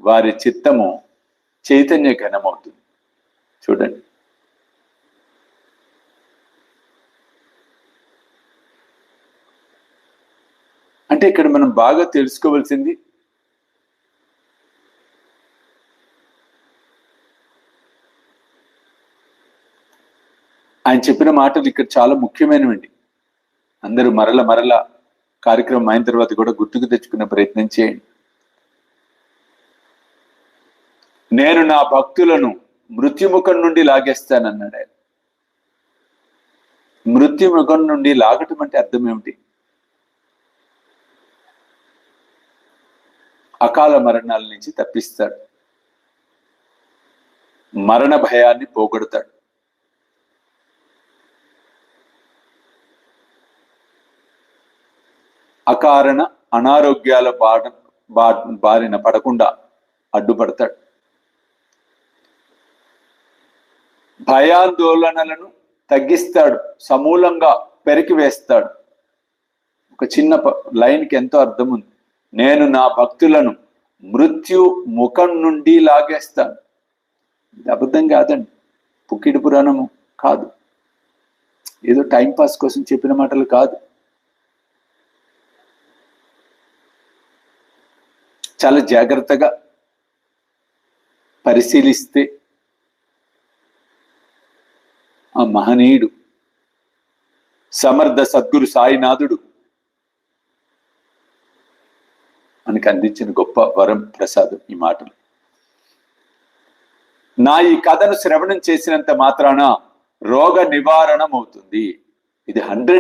వారి చిత్తము చైతన్య ఘనమవుతుంది. చూడండి, అంటే ఇక్కడ మనం బాగా తెలుసుకోవాల్సింది ఆయన చెప్పిన మాటలు ఇక్కడ చాలా ముఖ్యమైనవండి. అందరూ మరల కార్యక్రమం అయిన తర్వాత కూడా గుర్తుకు తెచ్చుకునే ప్రయత్నం చేయండి. నేను నా భక్తులను మృత్యుముఖం నుండి లాగేస్తానన్నాడు ఆయన. మృత్యుముఖం నుండి లాగటం అంటే అర్థం ఏమిటి? అకాల మరణాల నుంచి తప్పిస్తాడు, మరణ భయాన్ని పోగొడతాడు. అకారణ అనారోగ్యాల బారిన పడకుండా అడ్డుపడతాడు. భయాందోళనలను తగ్గిస్తాడు, సమూలంగా పెరికి వేస్తాడు. ఒక చిన్న లైన్కి ఎంతో అర్థం ఉంది. నేను నా భక్తులను మృత్యు ముఖం నుండి లాగేస్తాను. ఇది అబద్ధం కాదండి, పుక్కిడి పురాణము కాదు, ఏదో టైంపాస్ కోసం చెప్పిన మాటలు కాదు. చాలా జాగ్రత్తగా పరిశీలిస్తే ఆ మహనీయుడు సమర్థ సద్గురు సాయినాథుడు మనకు అందించిన గొప్ప వరం ప్రసాదం ఈ మాటలు. నా ఈ కథను శ్రవణం చేసినంత మాత్రాన రోగ నివారణం అవుతుంది. ఇది 100